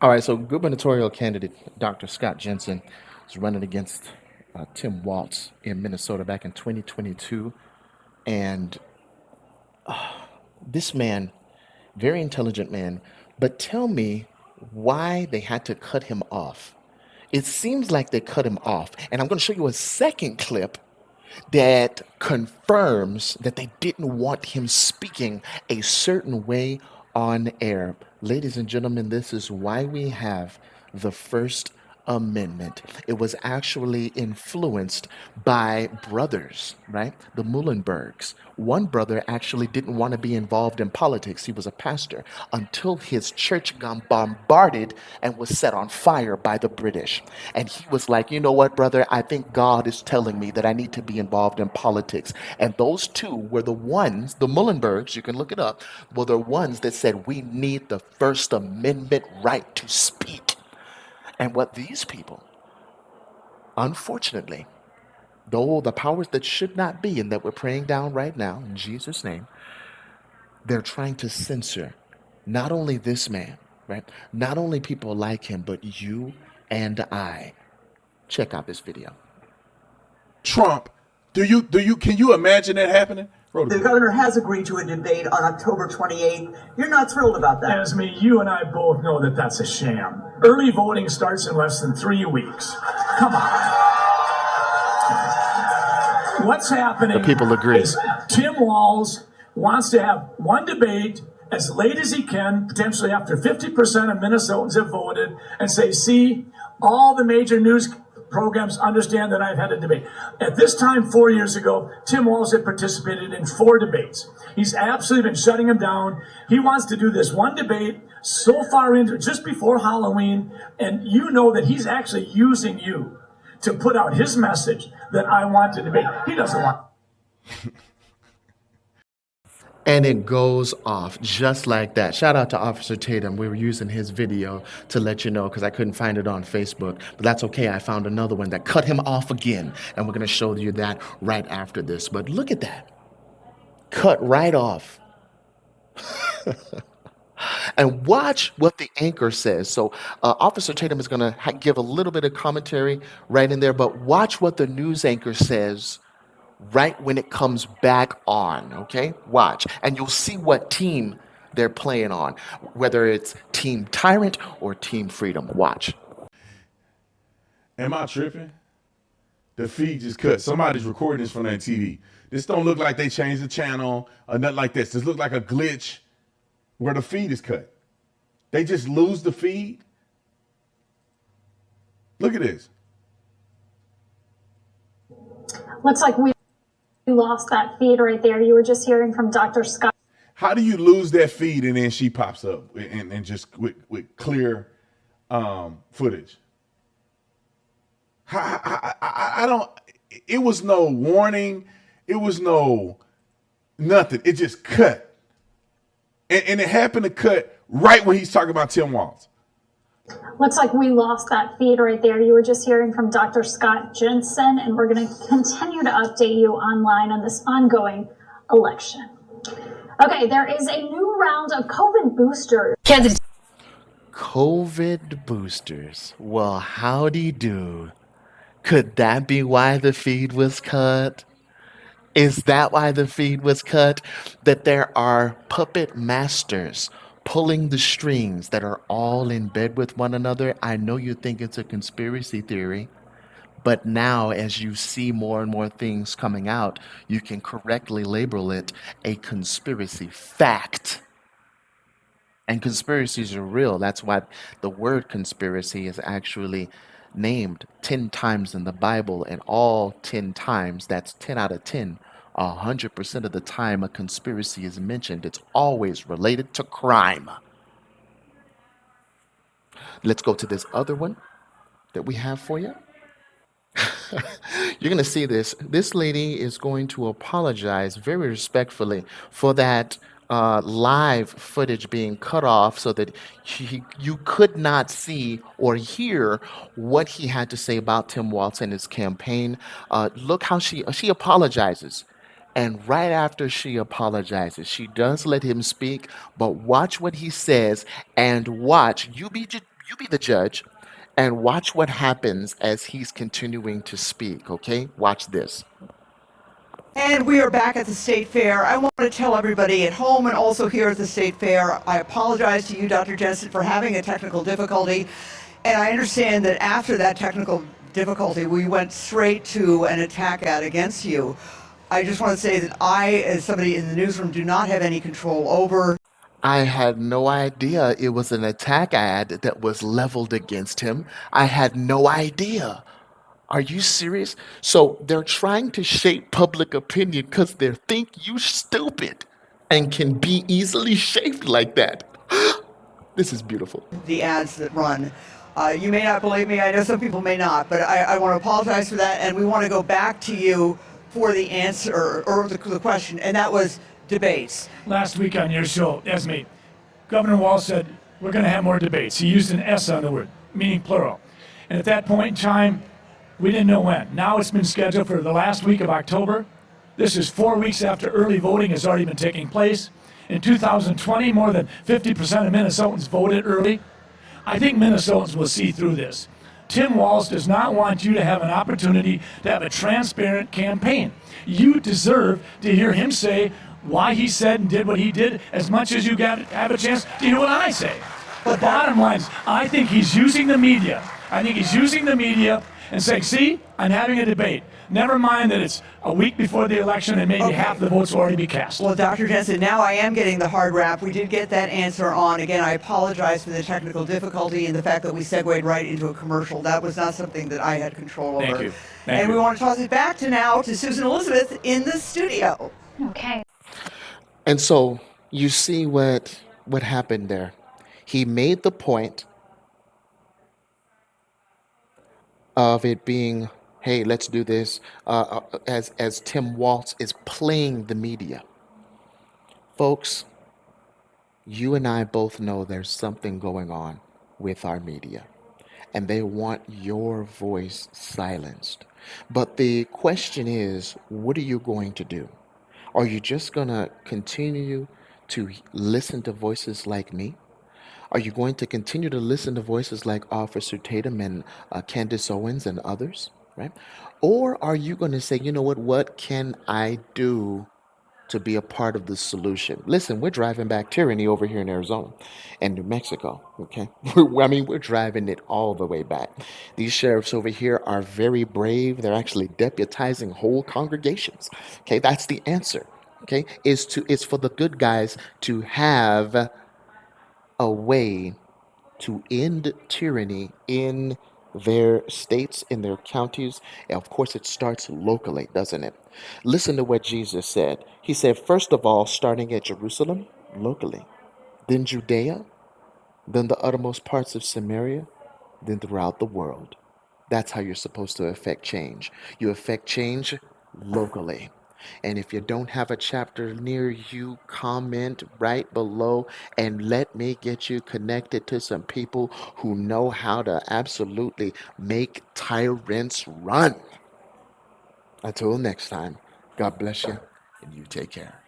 All right, so gubernatorial candidate Dr. Scott Jensen was running against Tim Walz in Minnesota back in 2022. And this man, very intelligent man, but tell me why they had to cut him off. It seems like they cut him off. And I'm going to show you a second clip that confirms that they didn't want him speaking a certain way on air. Ladies and gentlemen, this is why we have the First Amendment. It was actually influenced by brothers, right? The Muhlenbergs. One brother actually didn't want to be involved in politics. He was a pastor until his church got bombarded and was set on fire by the British. And he was like, you know what, brother? I think God is telling me that I need to be involved in politics. And those two were the ones, the Muhlenbergs, you can look it up, were the ones that said we need the First Amendment right to speak. And what these people, unfortunately, though the powers that should not be and that we're praying down right now in Jesus' name, they're trying to censor not only this man, right? Not only people like him, but you and I. Check out this video. Trump, can you imagine that happening? The governor has agreed to a debate on October 28th. You're not thrilled about that. Esme, you and I both know that that's a sham. Early voting starts in less than 3 weeks. Come on. What's happening? The people agree. Is Tim Walz wants to have one debate as late as he can, potentially after 50% of Minnesotans have voted, and say, see, all the major news programs understand that I've had a debate. At this time, 4 years ago, Tim Walz had participated in 4 debates. He's absolutely been shutting them down. He wants to do this one debate so far into just before Halloween, and you know that he's actually using you to put out his message that I want to debate. He doesn't want. And it goes off just like that. Shout out to Officer Tatum. We were using his video to let you know because I couldn't find it on Facebook. But that's okay. I found another one that cut him off again. And we're going to show you that right after this. But look at that. Cut right off. And watch what the anchor says. So Officer Tatum is going to give a little bit of commentary right in there. But watch what the news anchor says right when it comes back on, okay? Watch. And you'll see what team they're playing on, whether it's Team Tyrant or Team Freedom. Watch. Am I tripping? The feed just cut. Somebody's recording this from their TV. This don't look like they changed the channel or nothing like this. This look like a glitch where the feed is cut. They just lose the feed. Look at this. Looks like we lost that feed right there. You were just hearing from Dr. Scott. How do you lose that feed and then she pops up and just with clear footage? I don't, it was no warning. It was no nothing. It just cut. And it happened to cut right when he's talking about Tim Walz. Looks like we lost that feed right there. You were just hearing from Dr. Scott Jensen, and we're going to continue to update you online on this ongoing election. Okay, there is a new round of COVID boosters. COVID boosters. Well, howdy do. Could that be why the feed was cut? Is that why the feed was cut? That there are puppet masters pulling the strings that are all in bed with one another. I know you think it's a conspiracy theory, but now as you see more and more things coming out, you can correctly label it a conspiracy fact. And conspiracies are real. That's why the word conspiracy is actually named 10 times in the Bible, and all 10 times, that's 10 out of 10. 100% of the time a conspiracy is mentioned, it's always related to crime. Let's go to this other one that we have for you. You're going to see this. This lady is going to apologize very respectfully for that live footage being cut off so that you could not see or hear what he had to say about Tim Walz and his campaign. Look how she apologizes. And right after she apologizes, she does let him speak, but watch what he says and watch. You You be the judge and watch what happens as he's continuing to speak, okay? Watch this. And we are back at the State Fair. I want to tell everybody at home and also here at the State Fair, I apologize to you, Dr. Jensen, for having a technical difficulty. And I understand that after that technical difficulty, we went straight to an attack ad against you. I just want to say that I, as somebody in the newsroom, do not have any control over. I had no idea it was an attack ad that was leveled against him. I had no idea. Are you serious? So they're trying to shape public opinion because they think you stupid and can be easily shaped like that. This is beautiful. The ads that run. You may not believe me, I know some people may not, but I want to apologize for that, and we want to go back to you for the answer, or the question, and that was debates. Last week on your show, Esme, Governor Walz said, we're going to have more debates. He used an S on the word, meaning plural. And at that point in time, we didn't know when. Now it's been scheduled for the last week of October. This is 4 weeks after early voting has already been taking place. In 2020, more than 50% of Minnesotans voted early. I think Minnesotans will see through this. Tim Walz does not want you to have an opportunity to have a transparent campaign. You deserve to hear him say why he said and did what he did as much as you have a chance to hear what I say. The bottom line is, I think he's using the media. I think he's using the media and saying, see, I'm having a debate. Never mind that it's a week before the election and maybe half the votes will already be cast. Well, Dr. Jensen, now I am getting the hard rap. We did get that answer on. Again, I apologize for the technical difficulty and the fact that we segued right into a commercial. That was not something that I had control over. Thank you. And we want to toss it back to Susan Elizabeth in the studio. Okay. And so you see what happened there. He made the point of it being, hey, let's do this, as Tim Walz is playing the media. Folks, you and I both know there's something going on with our media, and they want your voice silenced. But the question is, what are you going to do? Are you just going to continue to listen to voices like me? Are you going to continue to listen to voices like Officer Tatum and Candace Owens and others, right? Or are you going to say, you know what can I do to be a part of the solution? Listen, we're driving back tyranny over here in Arizona and New Mexico, okay? We're driving it all the way back. These sheriffs over here are very brave. They're actually deputizing whole congregations, okay? That's the answer, okay? It's for the good guys to have a way to end tyranny in their states, in their counties. And of course, it starts locally, doesn't it? Listen to what Jesus said. He said, first of all, starting at Jerusalem, locally, then Judea, then the uttermost parts of Samaria, then throughout the world. That's how you're supposed to affect change. You affect change locally. And if you don't have a chapter near you, comment right below and let me get you connected to some people who know how to absolutely make tyrants run. Until next time, God bless you and you take care.